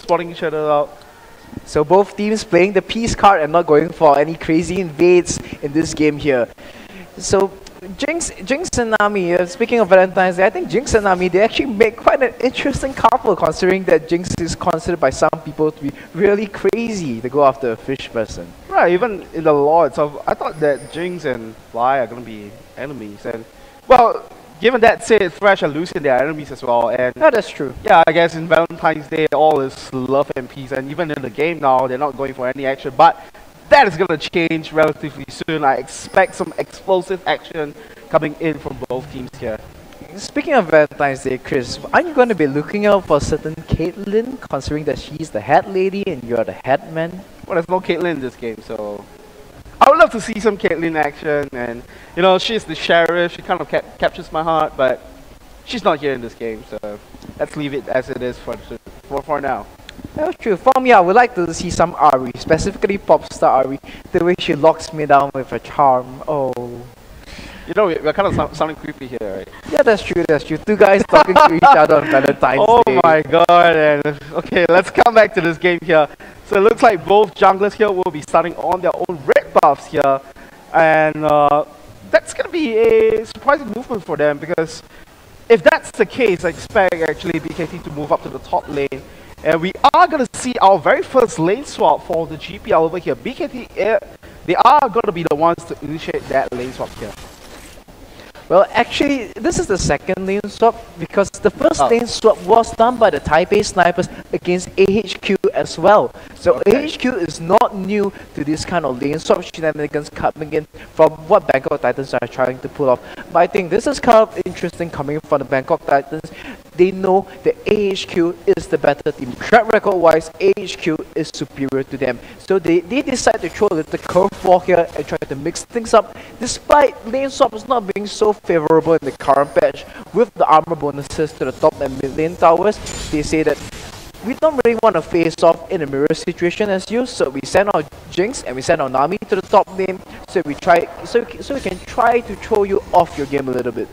spotting each other out. So both teams playing the peace card and not going for any crazy invades in this game here. So Jinx and Nami, speaking of Valentine's Day, I think Jinx and Nami, they actually make quite an interesting couple, considering that Jinx is considered by some people to be really crazy to go after a fish person. Right, even in the lore itself, I thought that Jinx and Fly are going to be enemies. And, well, given that said, Thresh and Lucian, they are enemies as well. And yeah, that's true. Yeah, I guess in Valentine's Day, all is love and peace. And even in the game now, they're not going for any action. But that is going to change relatively soon. I expect some explosive action coming in from both teams here. Speaking of Valentine's Day, Chris, aren't you going to be looking out for certain Caitlyn, considering that she's the head lady and you're the head man? Well, there's no Caitlyn in this game, so I would love to see some Caitlyn action. And, you know, she's the sheriff. She kind of captures my heart, but she's not here in this game, so let's leave it as it is for now. That's true. For me, I would like to see some Ari, specifically Popstar Ari, the way she locks me down with her charm. Oh. You know, we're kind of sounding creepy here, right? Yeah, that's true, that's true. Two guys talking to each other on Valentine's Day. Oh my god, and okay, let's come back to this game here. So it looks like both junglers here will be starting on their own red buffs here. And that's going to be a surprising movement for them, because if that's the case, I expect actually BKT to move up to the top lane. And we are going to see our very first lane swap for the GPL over here. BKT, they are going to be the ones to initiate that lane swap here. Well, actually, this is the second lane swap, because the first lane swap was done by the Taipei Snipers against AHQ as well. So AHQ is not new to this kind of lane swap shenanigans coming in from what Bangkok Titans are trying to pull off. But I think this is kind of interesting coming from the Bangkok Titans. They know that AHQ is the better team. Track record wise, AHQ is superior to them. So they decide to throw a little curveball here and try to mix things up, despite lane swaps not being so favorable in the current patch. With the armor bonuses to the top and mid lane towers, they say that we don't really want to face off in a mirror situation as you, so we send our Jinx and we send our Nami to the top lane, so we can try to throw you off your game a little bit.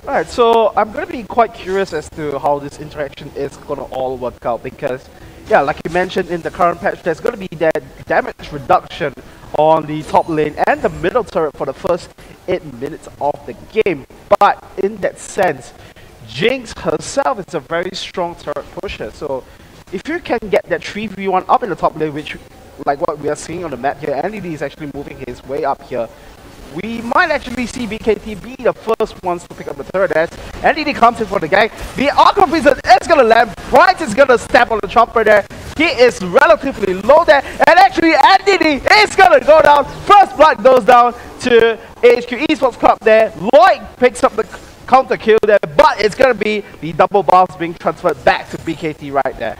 Alright, so I'm going to be quite curious as to how this interaction is going to all work out, because, yeah, like you mentioned, in the current patch, there's going to be that damage reduction on the top lane and the middle turret for the first 8 minutes of the game. But in that sense, Jinx herself is a very strong turret pusher, so if you can get that 3v1 up in the top lane, which, like what we are seeing on the map here, NDD is actually moving his way up here, we might actually see BKT be the first ones to pick up the turret as NDD comes in for the gang. The Arc of Reason is going to land. Bright is going to step on the chopper there. He is relatively low there. And actually NDD is going to go down. First blood goes down to AHQ Esports Club there. Lloyd picks up the counter kill there. But it's going to be the double buffs being transferred back to BKT right there.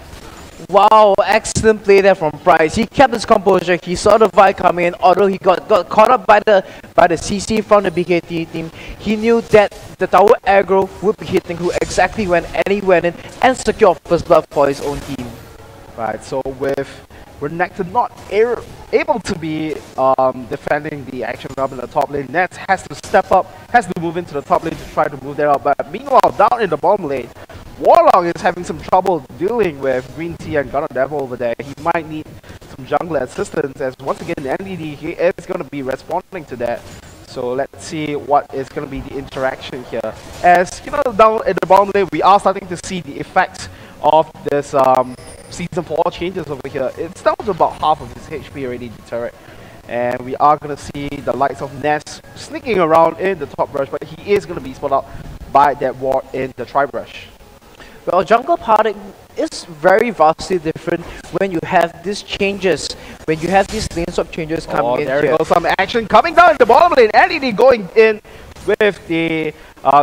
Wow, excellent play there from Bryce. He kept his composure. He saw the fight coming in, although he got caught up by the CC from the BKT team. He knew that the tower aggro would be hitting who exactly when he went in and secured first blood for his own team. Right, so with Renekton not able to be defending the action up in the top lane, Nets has to step up, has to move into the top lane to try to move there up. But meanwhile, down in the bottom lane, Warlock is having some trouble dealing with Green Tea and Gunner Devil over there. He might need some jungler assistance, as once again the NDD he is going to be responding to that. So let's see what is going to be the interaction here. As you know, down in the bottom lane, we are starting to see the effects of this Season 4 changes over here. It's down to about half of his HP already, the turret. And we are going to see the likes of Ness sneaking around in the top brush, but he is going to be spot out by that ward in the tri-brush. Well, jungle party is very vastly different when you have these changes, when you have these lane swap changes coming in. There goes some action coming down in the bottom lane. NDD going in with the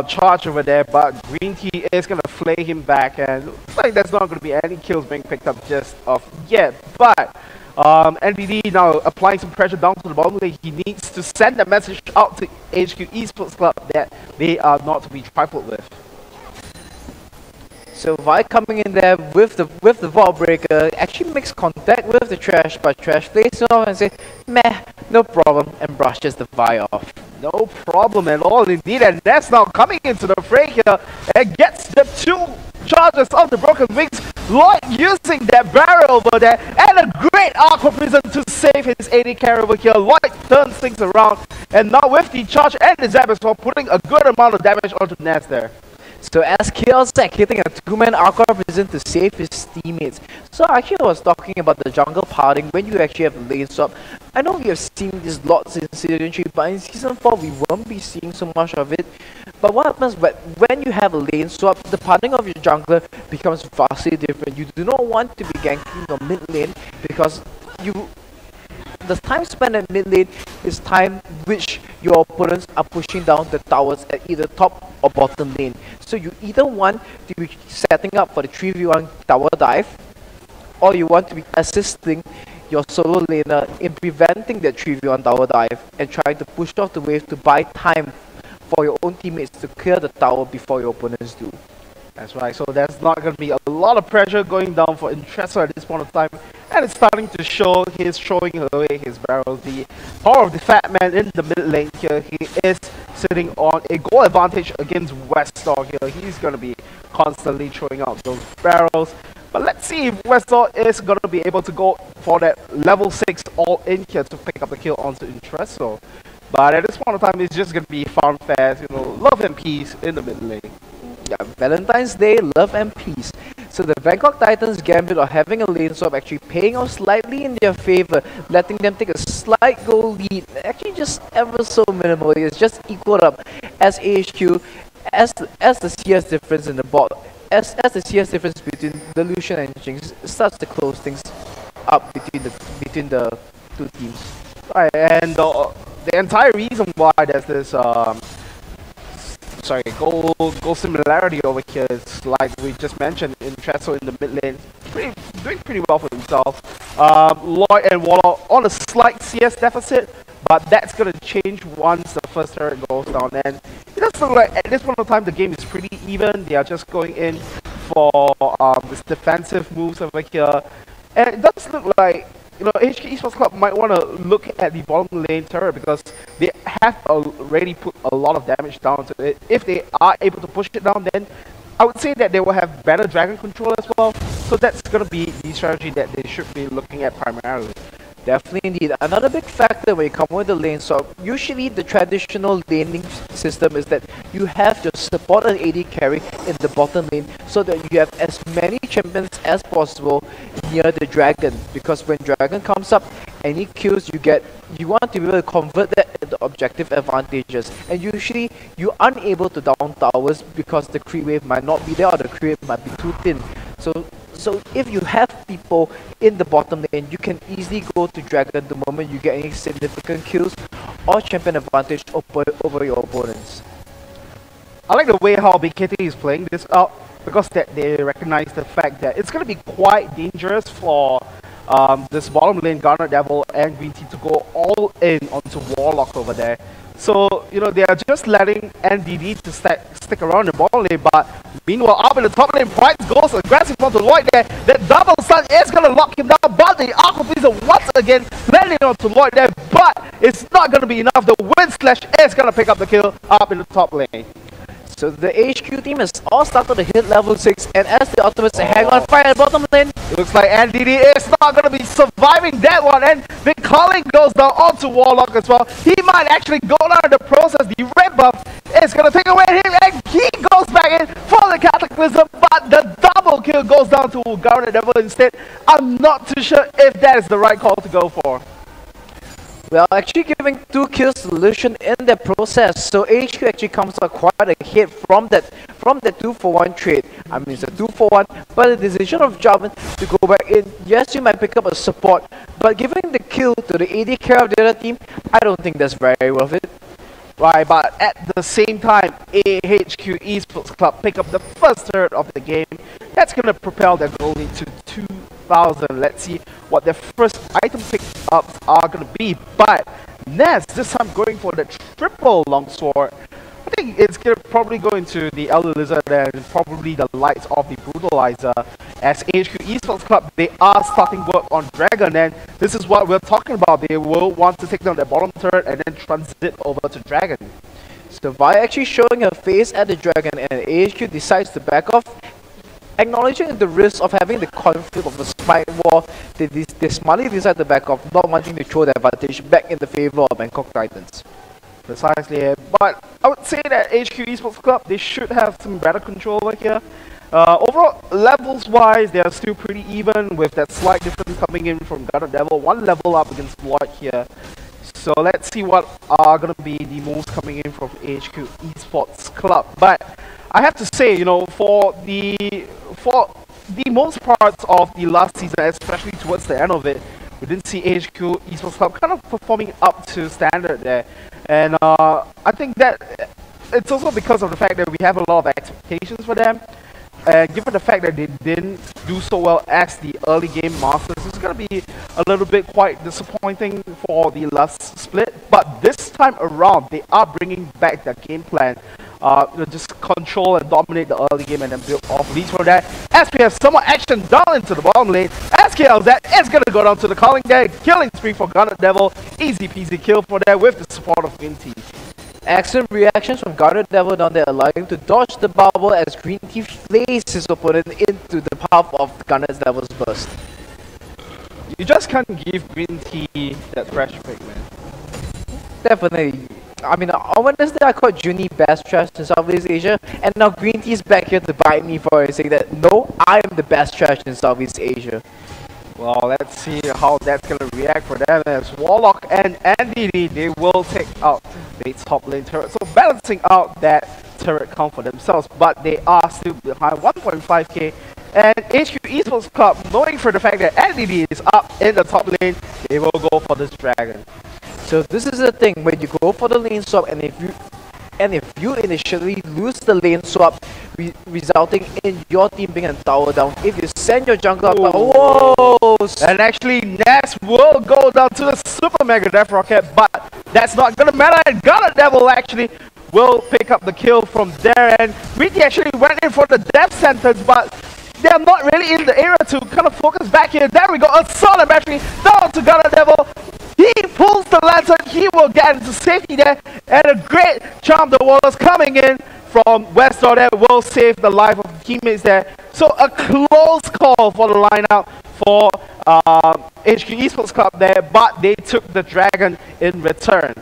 charge over there, but Green Tea is going to flay him back, and looks like there's not going to be any kills being picked up just of yet. But NDD now applying some pressure down to the bottom lane. He needs to send a message out to AHQ Esports Club that they are not to be trifled with. So Vi coming in there with the Vault Breaker actually makes contact with the Trash, but Trash plays it off and says, meh, no problem, and brushes the Vi off. No problem at all indeed, and that's now coming into the fray here and gets the 2 charges of the Broken Wings. Lloyd using that barrel over there, and a great Aqua Prison to save his AD carry over here. Lloyd turns things around, and now with the charge and the zap as well, putting a good amount of damage onto Ness there. So as KLSec hitting a 2-man Aqua Prison to save his teammates. So actually I was talking about the jungle parting when you actually have a lane swap. I know we have seen this lots in Season 3, but in Season 4 we won't be seeing so much of it. But what happens when you have a lane swap, the parting of your jungler becomes vastly different. You do not want to be ganking your mid lane because the time spent at mid lane is time which your opponents are pushing down the towers at either top or bottom lane. So you either want to be setting up for the 3v1 tower dive, or you want to be assisting your solo laner in preventing the 3v1 tower dive and trying to push off the wave to buy time for your own teammates to clear the tower before your opponents do. That's right, so there's not going to be a lot of pressure going down for Interestor at this point of time, and it's starting to show. He's throwing away his barrels. The power of the fat man in the mid lane here. He is sitting on a goal advantage against Westor here. He's going to be constantly throwing out those barrels. But let's see if Westor is going to be able to go for that level 6 all in here to pick up the kill onto Interestor. But at this point of time, it's just going to be farm fast, you know, love and peace in the mid lane. Yeah, Valentine's Day, love and peace. So the Bangkok Titans gambit of having a lane swap actually paying off slightly in their favor, letting them take a slight goal lead. Actually just ever so minimal. It's just equaled up as AHQ, as the CS difference in the bot, as the CS difference between the Lucian and Jinx starts to close things up between the two teams. Right, and the entire reason why there's this goal similarity over here is, like we just mentioned, Interestor in the mid lane, doing pretty well for himself. Lloyd and Warlock on a slight CS deficit, but that's going to change once the first turret goes down. And it does look like at this point of time the game is pretty even. They are just going in for this defensive moves over here, and it does look like, you know, AHQ Esports Club might want to look at the bottom lane turret because they have already put a lot of damage down to it. If they are able to push it down, then I would say that they will have better dragon control as well. So that's going to be the strategy that they should be looking at primarily. Definitely indeed. Another big factor when you come with the lane swap, usually the traditional laning system is that you have your support and AD carry in the bottom lane so that you have as many champions as possible near the dragon, because when dragon comes up, any kills you get, you want to be able to convert that into objective advantages, and usually you're unable to down towers because the creep wave might not be there or the creep wave might be too thin. So if you have people in the bottom lane, you can easily go to dragon the moment you get any significant kills or champion advantage over your opponents. I like the way how BKT is playing this out, because that they recognize the fact that it's going to be quite dangerous for this bottom lane Garnet Devil and Green Tea to go all in onto Warlock over there. So, you know, they are just letting NDD to stick around the bottom lane, but meanwhile up in the top lane, Pride goes aggressive onto Lloyd there. That double stun is going to lock him down, but the Aqua Prison once again landing onto Lloyd there, but it's not going to be enough. The Wind Slash is going to pick up the kill up in the top lane. So the AHQ team has all started to hit level 6, and as the ultimates hang on fire at bottom lane, it looks like NDD is not going to be surviving that one, and Big Calling goes down onto Warlock as well. He might actually go down in the process. The red buff is going to take away him, and he goes back in for the Cataclysm, but the double kill goes down to Garnet Devil instead. I'm not too sure if that is the right call to go for. well, actually giving 2 kills to Lucian in the process. So AHQ actually comes out quite a hit from that 2-for-1 trade. I mean, it's a 2-for-1, but the decision of Jarvan to go back in, yes, you might pick up a support, but giving the kill to the AD carry of the other team, I don't think that's very worth it. Right, but at the same time, AHQ Esports Club pick up the first third of the game. That's going to propel their goal into 2,000. Let's see what their first item pickups are going to be. But Ness, this time going for the triple longsword. I think it's going to probably go into the Elder Lizard and probably the lights of the Brutalizer. As AHQ Esports Club, they are starting work on Dragon, and this is what we're talking about. They will want to take down the bottom turret and then transit over to Dragon. So Vi actually showing her face at the Dragon, and AHQ decides to back off. acknowledging the risk of having the conflict of the spike war, they smartly decide to back off, not wanting to throw the advantage back in the favor of Bangkok Titans. Precisely, but I would say that AHQ Esports Club, they should have some better control over here. Overall, levels-wise, they are still pretty even with that slight difference coming in from Gunner Devil, one level up against Void here. So let's see what are going to be the moves coming in from AHQ Esports Club. But I have to say, you know, for the most parts of the last season, especially towards the end of it, we didn't see AHQ Esports Club kind of performing up to standard there. And I think that it's also because of the fact that we have a lot of expectations for them. Given the fact that they didn't do so well as the early game masters, it's going to be a little bit quite disappointing for the last split. But this time around, they are bringing back their game plan. Just control and dominate the early game and then build off leads from that. As we have some more action down into the bottom lane, SKLZ is going to go down to the calling there. Killing spree for Gunner Devil. Easy peasy kill for that with the support of Green Tea. Excellent reactions from Garnet Devil down there, allowing him to dodge the bubble as Green Tea flays his opponent into the path of Garnet Devil's burst. You just can't give Green Tea that pressure pick, man. Definitely. I mean, on Wednesday I called Junie best trash in Southeast Asia, and now Green Tea's back here to bite me for it, saying that no, I am the best trash in Southeast Asia. Well, let's see how that's going to react for them as Warlock and NDD, they will take out the top lane turret. So balancing out that turret count for themselves, but they are still behind 1.5k. And HQ Esports Club, knowing for the fact that NDD is up in the top lane, they will go for this dragon. So this is the thing, when you go for the lane swap, and if you initially lose the lane swap, resulting in your team being a tower down, if you send your jungler up, whoa! And actually, Ness will go down to the Super Mega Death Rocket, but that's not gonna matter. And Gunner Devil actually will pick up the kill from there. And Greedy actually went in for the death sentence, but they're not really in the area to kind of focus back here. There we go, a solid battery down to Gunner Devil. He pulls the lantern, he will get into safety there, and a great Charm the Wallers coming in from Westor that will save the life of the teammates there. So a close call for the lineup for HQ Esports Club there, but they took the dragon in return.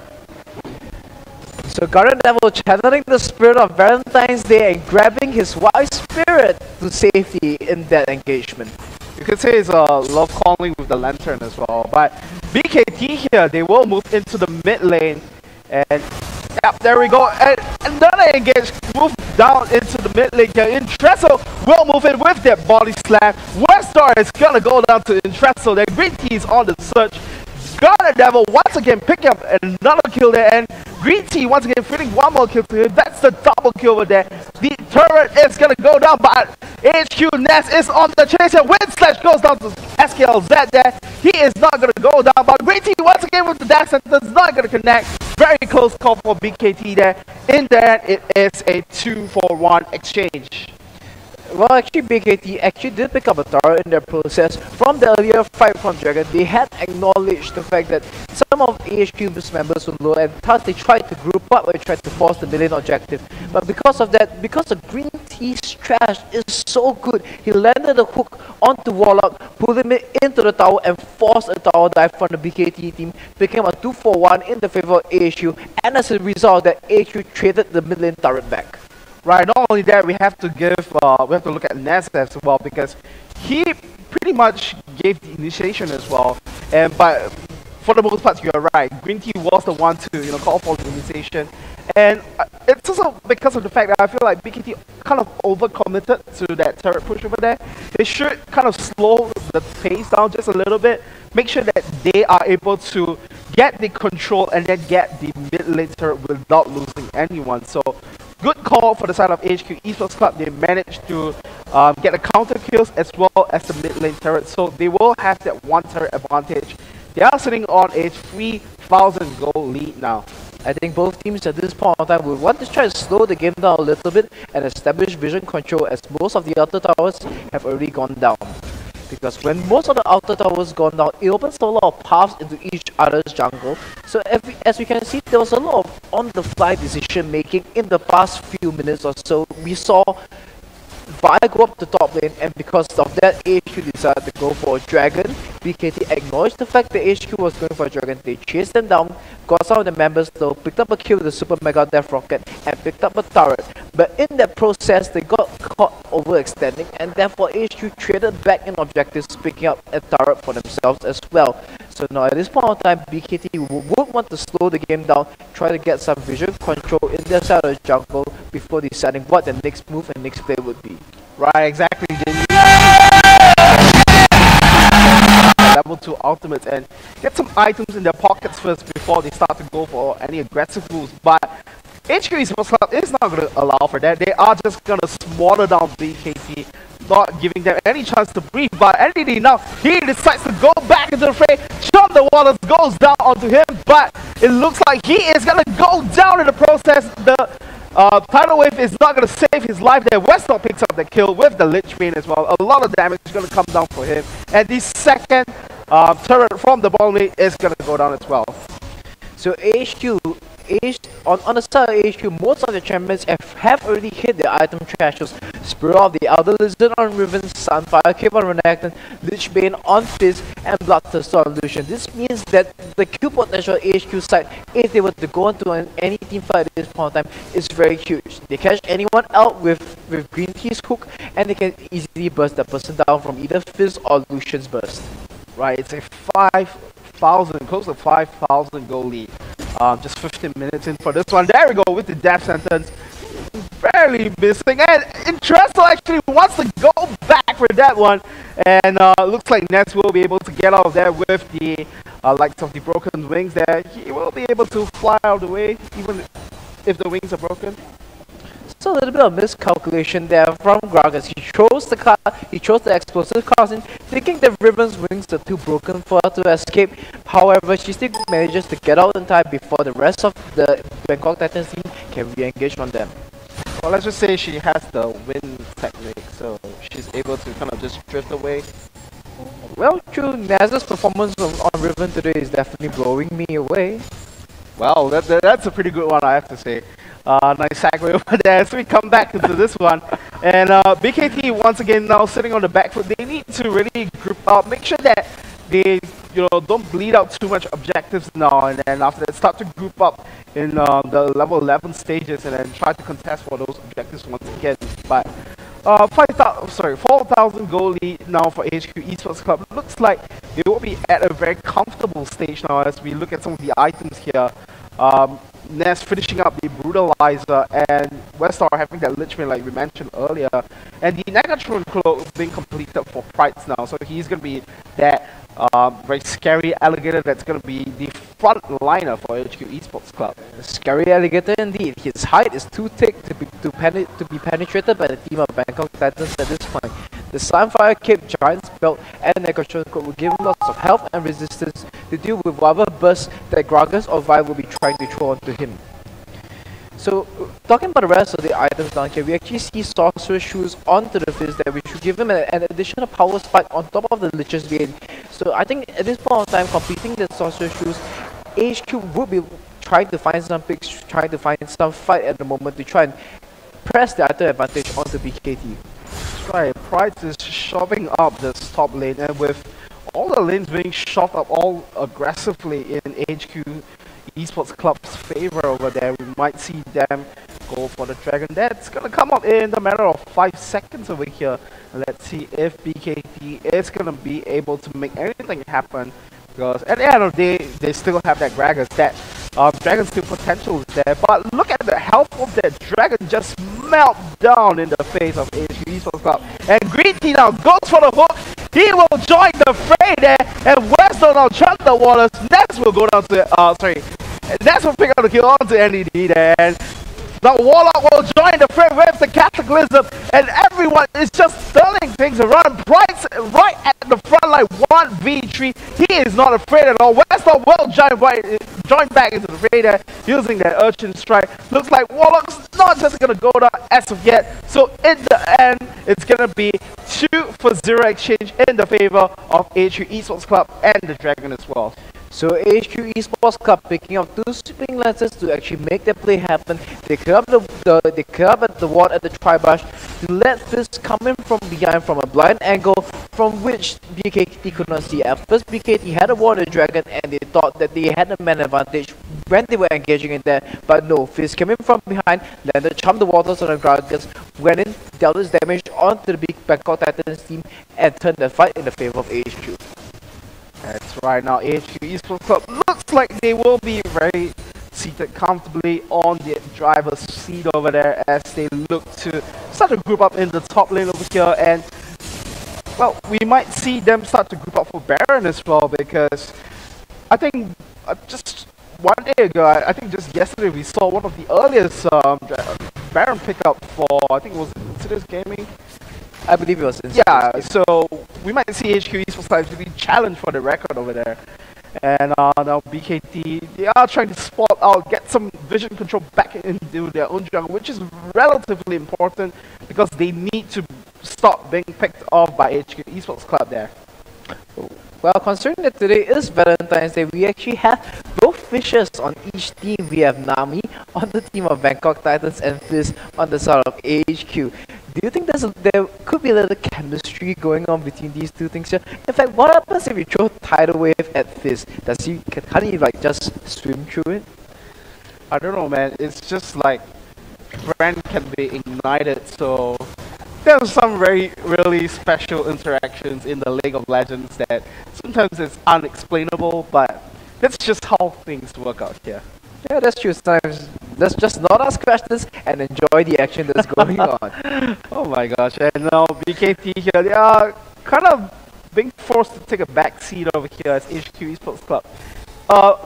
So Garden Devil channeling the spirit of Valentine's Day and grabbing his wild spirit to safety in that engagement. You could say it's a love calling with the lantern as well, but BKT here, they will move into the mid lane, and yep, there we go, and another engage move down into the mid lane here. Intresso will move in with that body slam. Westar is gonna go down to Intresso, then Green Tea is on the search. Garnet Devil once again picking up another kill there, and Green Tea once again fitting one more kill to him. That's the double kill over there. The turret is gonna go down, but HQ Ness is on the chase here. Wind Slash goes down to SKLZ there. He is not gonna go down, but Green Tea once again with the dash sentence, not gonna connect. Very close call for BKT there. In there, it is a 2-for-1 exchange. Well, actually, BKT actually did pick up a tower in their process. From the earlier fight from Dragon, they had acknowledged the fact that some of AHQ's members were low, and thus they tried to group up and tried to force the million objective. But because of that, because the Green Tea's trash is so good, he landed the hook onto Warlock, pulled him into the tower, and forced a tower dive from the BKT team, became a 2-for-1 in the favor of AHQ, and as a result, that AHQ traded the mid lane turret back. Right, not only that, we have to look at Ness as well, because he pretty much gave the initiation as well. But for the most part, you're right. Green Tea was the one to call for the initiation, and it's also because of the fact that I feel like BKT kind of overcommitted to that turret push over there. They should kind of slow the pace down just a little bit, make sure that they are able to get the control and then get the mid lane turret without losing anyone. So good call for the side of HQ Esports Club. They managed to get the counter kills as well as the mid lane turret, so they will have that one turret advantage. They are sitting on a 3,000 goal lead now. I think both teams at this point of time will want to try to slow the game down a little bit and establish vision control, as most of the outer towers have already gone down. Because when most of the outer towers gone down, it opens a lot of paths into each other's jungle. So as we can see, there was a lot of on-the-fly decision making in the past few minutes or so. We saw Vi go up the top lane, and because of that, AHQ decided to go for a dragon. BKT acknowledged the fact that AHQ was going for a dragon. They chased them down, got some of the members low, picked up a kill with the Super Mega Death Rocket, and picked up a turret. But in that process, they got caught overextending, and therefore AHQ traded back in objectives, picking up a turret for themselves as well. So now at this point of time, BKT would want to slow the game down, try to get some visual control in their side of the jungle before deciding what the next move and next play would be. Right, exactly. Level 2 ultimates and get some items in their pockets first before they start to go for any aggressive moves. But AHQ Esports Club is not going to allow for that. They are just going to smother down BKT, not giving them any chance to breathe. But anything enough, he decides to go back into the fray. John the Wallace goes down onto him, but it looks like he is going to go down in the process. The tidal wave is not going to save his life there. Westall picks up the kill with the Lich Bane as well. A lot of damage is going to come down for him. And the second turret from the bottom lane is going to go down as well. So AHQ, on the side of AHQ, most of the champions have already hit their item thresholds. Spirit of the Elder Lizard on Riven, Sunfire, Cape on Renekton, Lich Bane on Fizz, and Bloodthirster on Lucian. This means that the kill potential AHQ side, if they were to go into any team fight at this point in time, is very huge. They catch anyone out with Green Tea's hook, and they can easily burst that person down from either Fizz or Lucian's burst. Right, it's a 5,000, close to 5,000 goal lead. Just 15 minutes in for this one. There we go with the death sentence. Barely missing. And Interesto actually wants to go back for that one. And looks like Ness will be able to get out of there with the likes of the broken wings there. He will be able to fly out of the way even if the wings are broken. So a little bit of miscalculation there from Gragas. He chose the explosive casting, thinking that Riven's wings are too broken for her to escape. However, she still manages to get out in time before the rest of the Bangkok Titans team can re-engage on them. Well, let's just say she has the wind technique, so she's able to kind of just drift away. Well, true, Naz's performance on Riven today is definitely blowing me away. Well, that's a pretty good one, I have to say. Nice segue over there as we come back into this one. And BKT once again now sitting on the back foot. They need to really group up, make sure that they don't bleed out too much objectives now, and then after that start to group up in the level 11 stages and then try to contest for those objectives once again. But 4,000 goal lead now for AHQ Esports Club. Looks like they will be at a very comfortable stage now as we look at some of the items here. Ness finishing up the Brutalizer and Westar having that Lich Bane like we mentioned earlier. And the Negatron Cloak being completed for Prides now. So he's going to be that very scary alligator that's going to be the front liner for AHQ Esports Club. Scary alligator indeed. His height is too thick to be penetrated by the team of Bangkok Titans at this point. The Sunfire Cape, Giant's Belt, and Negatron Cloak will give him lots of health and resistance to deal with whatever bursts that Gragas or Vi will be trying to throw onto him. So, talking about the rest of the items down here, we actually see Sorcerer's Shoes onto the Fizz there, which should give him an additional power spike on top of the Lich's Bane. So I think at this point of time, completing the Sorcerer's Shoes, AHQ would be trying to find some picks, trying to find some fight at the moment to try and press the item advantage onto BKT. Right, Prides is shoving up this top lane, and with all the lanes being shoved up all aggressively in AHQ Esports Club's favor over there, we might see them go for the dragon. That's gonna come up in the matter of 5 seconds over here. Let's see if BKT is gonna be able to make anything happen, because at the end of the day, they still have that Gragas. That Dragon still potential is there, but look at the health of that Dragon just melt down in the face of AHQ Esports Club. And Green Tea now goes for the hook. He will join the fray there, and Weston now jump the waters. Ness will go down to Ness will pick up the kill onto NED there, and the Warlock will join the fray with the Cataclysm, and everyone is just turning things around. Price right at the front line, 1v3. He is not afraid at all. Weston will join back into the fray there, using that Urchin Strike. Looks like Warlock's not just gonna go down as of yet. So in the end, it's gonna be 2-0 exchange in the favor of AHQ Esports Club and the Dragon as well. So AHQ Esports Club picking up 2 sweeping lances to actually make the play happen. They clear up they clear up at the ward at the tri-brush to let this come in from behind from a blind angle from which BKT could not see. At first BKT had a water dragon and they thought that they had a man advantage when they were engaging in there, but no, Fizz came in from behind, landed, chumped the waters on the Gragas, went in, dealt his damage onto the big Bangkok Titans team and turned the fight in the favor of AHQ. That's right. Now AHQ Esports Club looks like they will be very seated comfortably on the driver's seat over there as they look to start to group up in the top lane over here, and well, we might see them start to group up for Baron as well, because I think just one day ago, I think just yesterday, we saw one of the earliest Baron pickup for, I think it was Insidious Gaming. I believe it was Yeah, so we might see HQ Esports Club to be challenged for the record over there. And now BKT, they are trying to spot out, get some vision control back into their own jungle, which is relatively important because they need to stop being picked off by HQ Esports Club there. Well, considering that today is Valentine's Day, we actually have both fishes on each team. We have Nami on the team of Bangkok Titans and Fizz on the side of AHQ. Do you think there could be a little chemistry going on between these two things here? In fact, what happens if you throw Tidal Wave at Fizz? Can he like just swim through it? I don't know, man. It's just like friend can be ignited, so there's some really special interactions in the League of Legends that sometimes it's unexplainable, but that's just how things work out here. Yeah, that's true. Sometimes let's just not ask questions and enjoy the action that's going on. Oh my gosh, and now BKT here, they are kind of being forced to take a back seat over here as HQ Esports Club.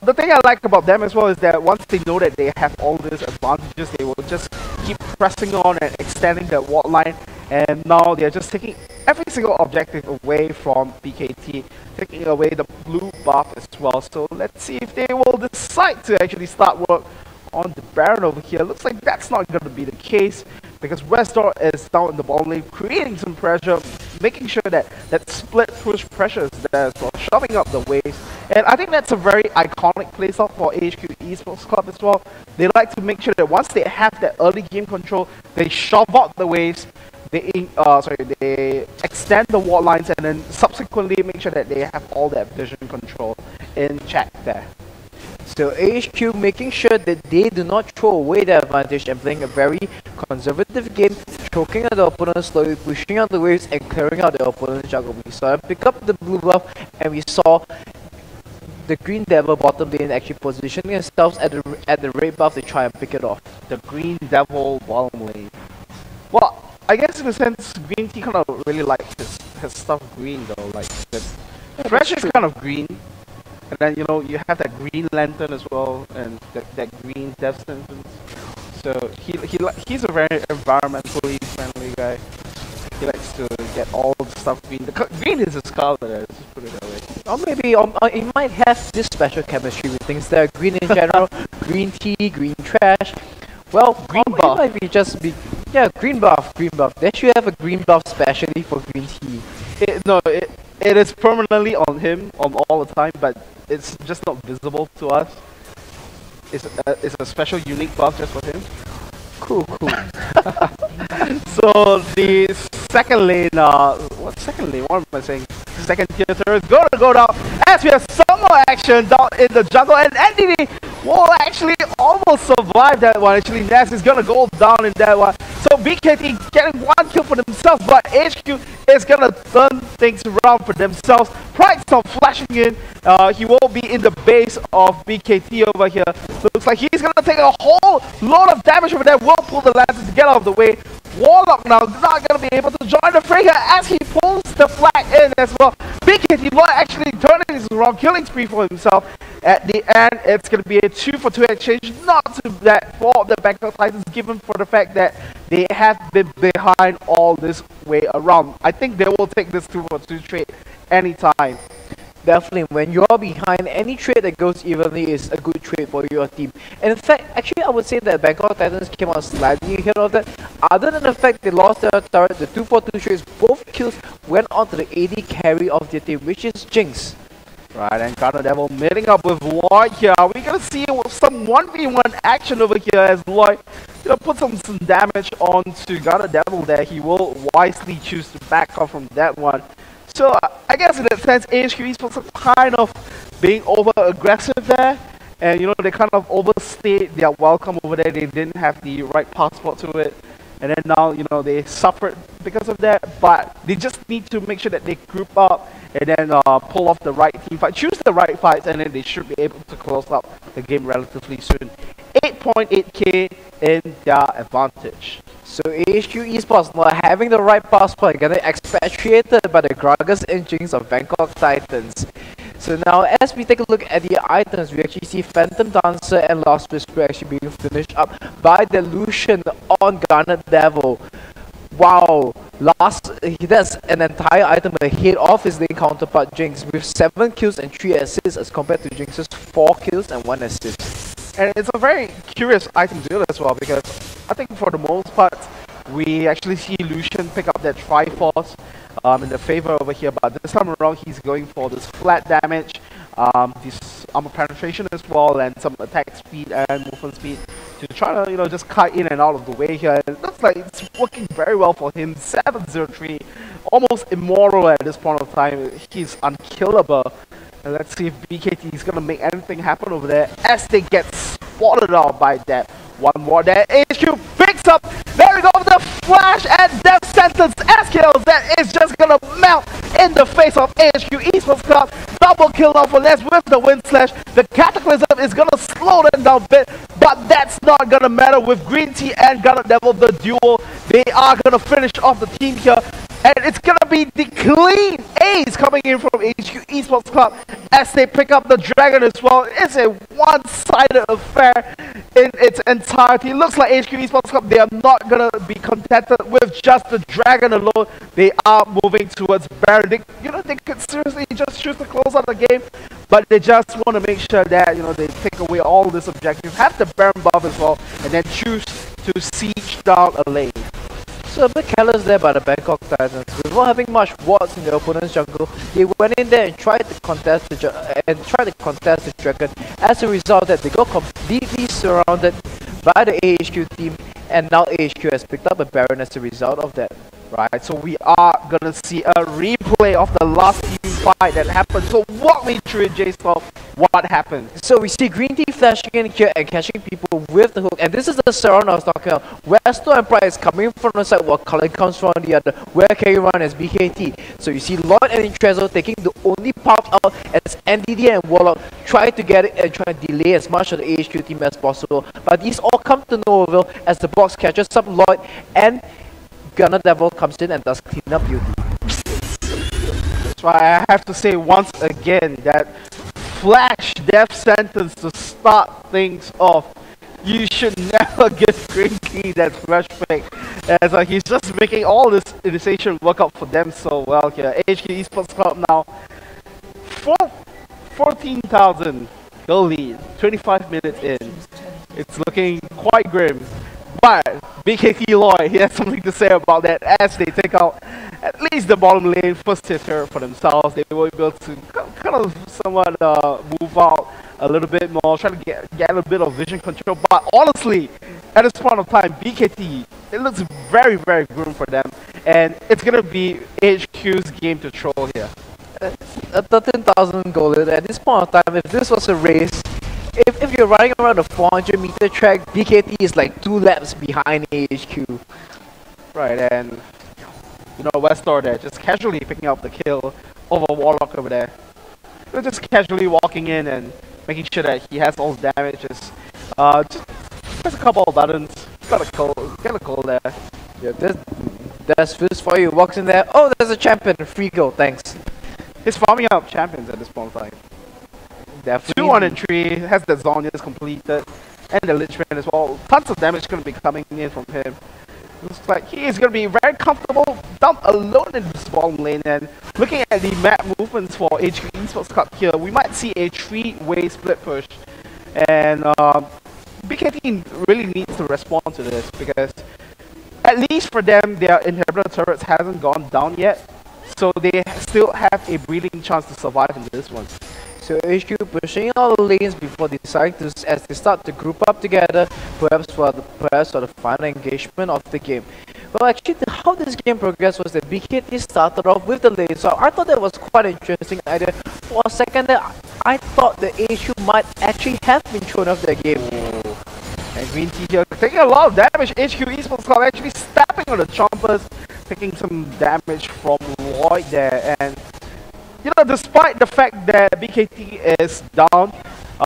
The thing I like about them as well is that once they know that they have all these advantages, they will just keep pressing on and extending that ward line, and now they're just taking every single objective away from BKT, taking away the blue buff as well. So let's see if they will decide to actually start work on the Baron over here. Looks like that's not going to be the case because Westdoor is down in the bottom lane, creating some pressure, making sure that that split push pressure is there as well, shoving up the waves. And I think that's a very iconic playstyle for AHQ Esports Club as well. They like to make sure that once they have that early game control, they shove out the waves, they extend the wall lines, and then subsequently make sure that they have all that vision control in check there. So AHQ making sure that they do not throw away their advantage and playing a very conservative game, choking out the opponent, slowly pushing out the waves and clearing out the opponent's jungle. We saw them pick up the blue buff, and we saw the Green Devil bottom lane actually positioning themselves at the red buff to try and pick it off. The Green Devil bottom lane. Well, I guess in a sense, Green Tea kind of really likes his stuff green though. Like the fresh is kind of green. And then, you know, you have that green lantern as well, and that green death sentence. So he's a very environmentally friendly guy. He likes to get all the stuff green. Green is his color, let's just put it that way. Or maybe he might have this special chemistry with things that are green in general, green tea, green trash. Well, green buff. It might be just be, yeah, green buff. They should have a green buff specially for green tea. It is permanently on him all the time, but it's just not visible to us. It's a special unique buff just for him. Cool. So the second lane, what second lane? What am I saying? Second tier turret is gonna go down as we have some more action down in the jungle, and NDD will actually almost survive that one. Actually, Ness is gonna go down in that one. So BKT getting one kill for themselves, but HQ is gonna turn things around for themselves. Pride's not flashing in. He will be in the base of BKT over here. Looks like he's gonna take a whole load of damage over there. Will pull the lances to get out of the way. Warlock now not gonna be able to join the fray here as he pulls the flag in as well. BKT will actually turning this around, killing spree for himself. At the end, it's gonna be a 2-for-2 exchange. Not too bad for the Bangkok Titans, given for the fact that they have been behind all this way around. I think they will take this 2-for-2 trade anytime. Definitely, when you're behind, any trade that goes evenly is a good trade for your team. And in fact, actually I would say that Bangkok Titans came out slightly ahead of that. Other than the fact they lost their turret, the 2-for-2 trades, both kills went on to the AD carry of their team, which is Jinx. Right, and Ghana Devil meeting up with Lloyd here. We're gonna see some 1v1 action over here as Lloyd, put some damage onto Ghana Devil there. He will wisely choose to back off from that one. So I guess in that sense, AHQ Esports are kind of being over aggressive there. And they kind of overstayed their welcome over there. They didn't have the right passport to it. And then now, they suffered because of that. But they just need to make sure that they group up and then pull off the right team fight. Choose the right fights, and then they should be able to close up the game relatively soon. 8.8k in their advantage. So AHQ Esports not having the right passport, getting expatriated by the Gragas engines of Bangkok Titans. So now as we take a look at the items, we actually see Phantom Dancer and Last Whisper actually being finished up by Delusion on Ghana Devil. Wow, that's an entire item ahead of his lane counterpart Jinx with 7 kills and 3 assists as compared to Jinx's 4 kills and 1 assist. And it's a very curious item to do as well, because I think for the most part, we actually see Lucian pick up that Triforce in the favor over here, but this time around he's going for this flat damage, this armor penetration as well, and some attack speed and movement speed to try to, just cut in and out of the way here. And it looks like it's working very well for him. 703, almost immortal at this point of time. He's unkillable. And let's see if BKT is going to make anything happen over there as they get spotted out by that. One more there. AHQ picks up. There we go. The flash and death sentence SKLs. That is just going to melt in the face of AHQ Esports Club. Double kill now for Les with the wind slash. The Cataclysm is going to slow them down a bit, but that's not going to matter with Green Tea and Ghana Devil, the duo. They are going to finish off the team here. And it's going to be the clean ace coming in from AHQ Esports Club as they pick up the Dragon as well. It's a one-sided affair in its entirety. It looks like AHQ Esports Club, they are not going to be contented with just the Dragon alone. They are moving towards Baron. They could seriously just choose to close out the game, but they just want to make sure that, they take away all these objectives, have the Baron buff as well, and then choose to siege down a lane. So a bit careless there by the Bangkok Titans. Without having much wards in their opponent's jungle, they went in there and tried to contest the Dragon. As a result, that they got completely surrounded by the AHQ team, and now AHQ has picked up a Baron as a result of that. Right, so we are gonna see a replay of the last team fight that happened. So walk me through it, J-Stop. What happened? So we see Green Tea flashing in here and catching people with the hook, and this is the surround I was talking about. Westo and Pride is coming from the side while Cullen comes from the other, where carry run as BKT. So you see Lloyd and Intrezo taking the only path out as NDD and Warlock try to get it and try to delay as much of the AHQ team as possible. But these all come to no avail as the box catches up Lloyd and Ghana Devil comes in and does clean up duty. That's why I have to say once again that flash death sentence to start things off. You should never give Green Tea that flash pick, as he's just making all this initiation work out for them so well here. AHQ Esports Club now 14,000 goal lead, 25 minutes in. It's looking quite grim. But BKT Lloyd, he has something to say about that as they take out at least the bottom lane first hitter for themselves. They were able to kind of somewhat move out a little bit more, try to get a bit of vision control. But honestly, at this point of time, BKT, it looks very, very grim for them. And it's going to be AHQ's game to troll here. A 13,000 goal lead. At this point of time, if this was a race, if you're running around the 400-meter track, BKT is like 2 laps behind AHQ. Right, and Westor there just casually picking up the kill over Warlock over there. They're just casually walking in and making sure that he has all the damages. Just press a couple of buttons, get a goal there. Yeah, that's Fizz for you. Walks in there. Oh, there's a champion. Free goal, thanks. He's farming up champions at this point in time. Definitely. 2, 1, and 3, has the Zonias completed, and the Lichman as well. Tons of damage going to be coming in from him. Looks like he is going to be very comfortable down alone in this bottom lane. And looking at the map movements for AHQ Esports Cup here, we might see a 3-way split push. And BKT really needs to respond to this, because at least for them, their inhibitor turrets hasn't gone down yet. So they still have a breathing chance to survive in this one. So AHQ pushing out the lanes before deciding to, as they start to group up together, perhaps for the final engagement of the game. Well, actually, how this game progressed was that BKT started off with the lane, so I thought that was quite an interesting idea. For a second there, I thought the AHQ might actually have been thrown off their game. And Green Tea here taking a lot of damage. AHQ Esports Club actually stepping on the chompers, taking some damage from Lloyd there. And you know, despite the fact that BKT is down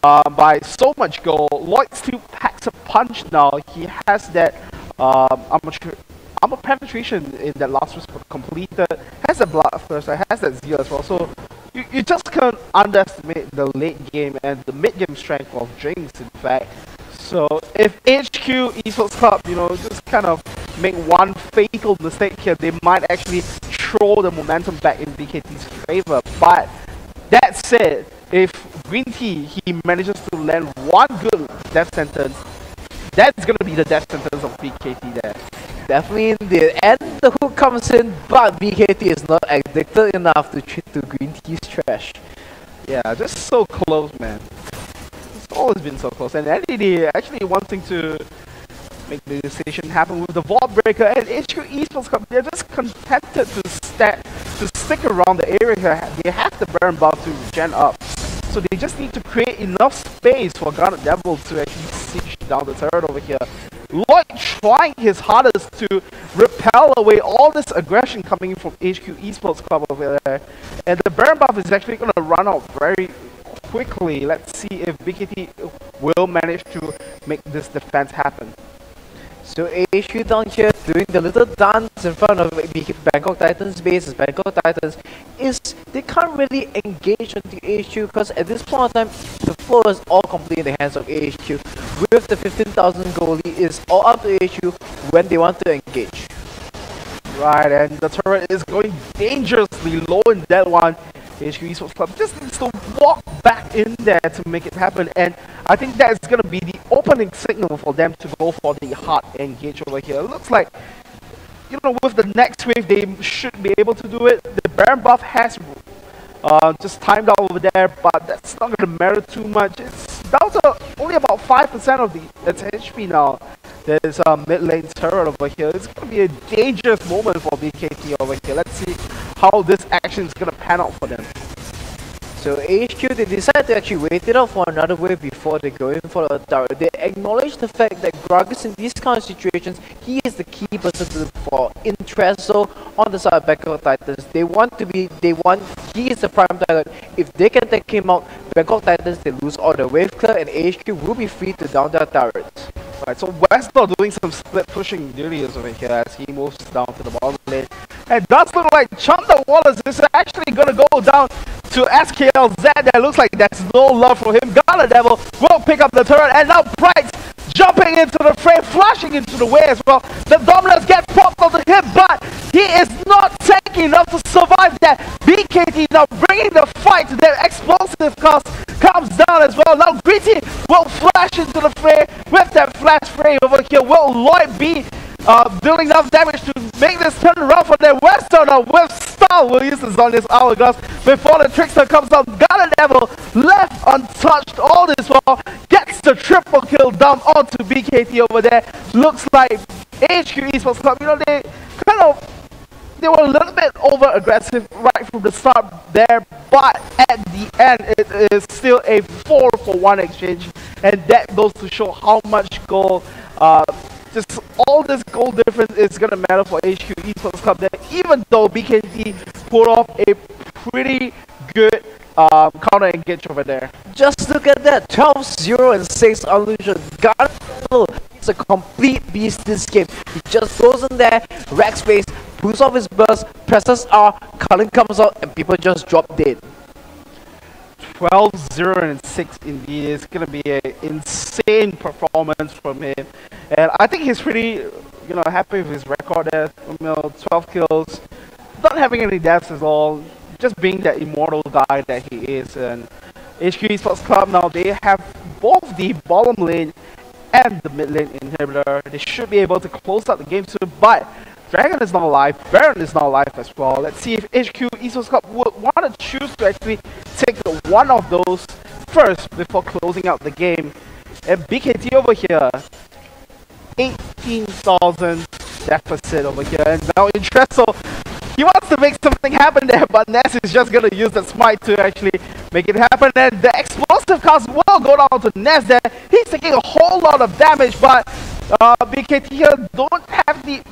by so much gold, Lloyd still packs a punch now. He has that armor penetration in that last whisper completed, has the bloodthirst, has that zeal as well. So you just can't underestimate the late game and the mid game strength of Jinx, in fact. So if AHQ Esports Club, you know, just kind of make one fatal mistake here, they might actually throw the momentum back in BKT's favor. But that said, if Green Tea he manages to land one good death sentence, that's gonna be the death sentence of BKT there. Definitely indeed, and the hook comes in, but BKT is not addicted enough to treat to Green Tea's trash. Yeah, just so close, man. It's always been so close, and LED actually wanting to make the decision happen with the Vault Breaker, and AHQ Esports Club, they're just contented to stick around the area. They have the Baron buff to gen up, so they just need to create enough space for Garnet Devil to actually siege down the turret over here. Lloyd trying his hardest to repel away all this aggression coming in from AHQ Esports Club over there, and the Baron buff is actually going to run out very quickly. Let's see if BKT will manage to make this defense happen. So AHQ down here doing the little dance in front of Bangkok Titans base. As Bangkok Titans is, they can't really engage on the AHQ because at this point in time the floor is all complete in the hands of AHQ. With the 15,000 goalie is all up to AHQ when they want to engage. Right, and the turret is going dangerously low in that one. AHQ Esports Club just needs to walk back in there to make it happen, and I think that is going to be the opening signal for them to go for the hard engage over here. It looks like, you know, with the next wave they should be able to do it. The Baron buff has just timed out over there, but that's not going to matter too much. It's down to only about 5% of its HP now. There's a mid lane turret over here. It's going to be a dangerous moment for BKT over here. Let's see how this action is going to pan out for them. So AHQ, they decide to actually wait it out for another wave before they go in for a turret. They acknowledge the fact that Gragas in these kind of situations, he is the key person for interest. So on the side of Bangkok Titans, he is the prime target. If they can take him out, Bangkok Titans, they lose all the wave clear and AHQ will be free to down their turrets. Right, so Westlaw doing some split pushing duties over here as he moves down to the bottom lane. And does look like Chanda Wallace is actually going to go down to SKLZ. That looks like there's no love for him. Garnet Devil will pick up the turret, and now Bright jumping into the frame, flashing into the way as well. The Dominus gets popped onto him, but he is not tanky enough to survive that. BKT now bringing the fight. Their explosive cost comes down as well. Now Gritty will flash into the frame with that flash frame over here. Will Lloyd be dealing enough damage to make this turn around for them? Western now with style will use this on this hourglass before the trickster comes out. Garnet Devil left untouched all this while gets the triple kill down onto BKT over there. Looks like AHQ Esports Club, you know, they were a little bit over aggressive right from the start there, but at the end it is still a 4-for-1 exchange, and that goes to show how much goal just all this goal difference is going to matter for AHQ Esports Club there, even though BKT put off a pretty good counter engage over there. Just look at that, 12-0 and 6 illusion. Garnet is a complete beast this game. He just goes in there, rack space, pulls off his burst, presses R, Cullen comes out, and people just drop dead. 12-0 and 6 indeed. It's going to be an insane performance from him, and I think he's pretty, you know, happy with his record there. You know, 12 kills, not having any deaths at all, just being that immortal guy that he is. And HQ Esports Club now, they have both the bottom lane and the mid lane inhibitor. They should be able to close out the game soon, but Dragon is not alive, Baron is not alive as well. Let's see if HQ Esports Club would want to choose to actually take one of those first before closing out the game. And BKT over here, 18,000 deficit over here. And now Intereso, he wants to make something happen there, but Ness is just going to use the smite to actually make it happen. And the explosive cast will go down to Ness there. He's taking a whole lot of damage, but BKT here don't have the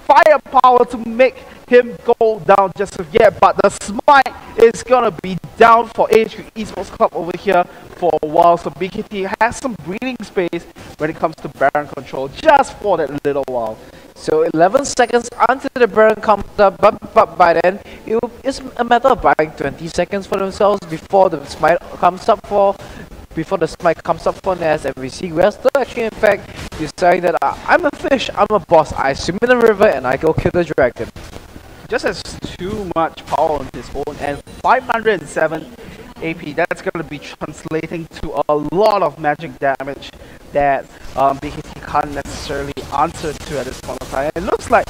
firepower to make him go down just yet, but the smite is gonna be down for AHQ Esports Club over here for a while, so BKT has some breathing space when it comes to Baron control just for that little while. So 11 seconds until the Baron comes up, but by then it's a matter of buying 20 seconds for themselves before the smite comes up for Ness, and we see Westo actually in fact deciding that I'm a fish, I'm a boss, I swim in the river and I go kill the dragon. Just has too much power on his own, and 507 AP, that's going to be translating to a lot of magic damage that BKT can't necessarily answer to at this point of time. It looks like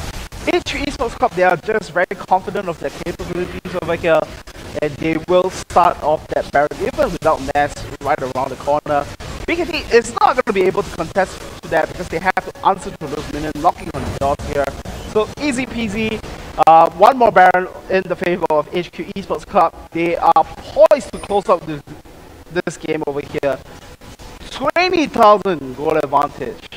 AHQ Esports Club, they are just very confident of their capabilities over here, and they will start off that Baron even without Ness right around the corner. BKT is not going to be able to contest to that because they have to answer to those minions knocking on the doors here. So easy peasy. One more Baron in the favor of HQ Esports Club. They are poised to close out this game over here. 20,000 goal advantage.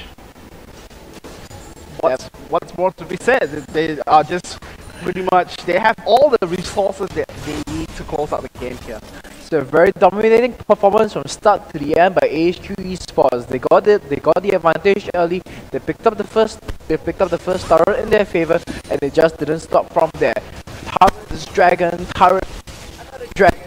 What's more to be said? They are just pretty much, they have all the resources that they need to close out the game here. So a very dominating performance from start to the end by AHQ Esports. They got the advantage early. They picked up the first turret in their favor, and they just didn't stop from there. This dragon, turret, another dragon.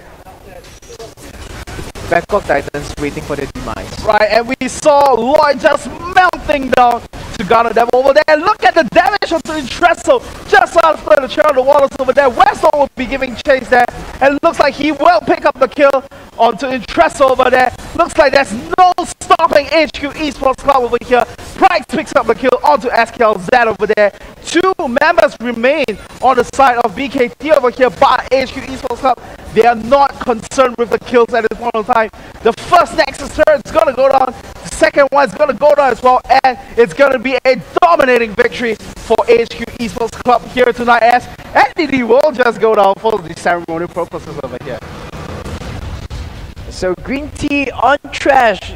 Bangkok Titans waiting for their demise. Right, and we saw Lloyd just melting down to garner them over there. Look at the damage onto Intereso just after the trail of the waters over there. Weston will be giving chase there, and it looks like he will pick up the kill onto Intereso over there. Looks like there's no stopping HQ Esports Club over here. Price picks up the kill onto SKLZ over there. Two members remain on the side of BKT over here, but HQ Esports Club, they are not concerned with the kills at this point in time. The first Nexus turret is going to go down. The second one is going to go down as well, and it's going to be a dominating victory for HQ Esports Club here tonight, as NDD will just go down for the ceremonial purposes over here. So Green Tea on trash.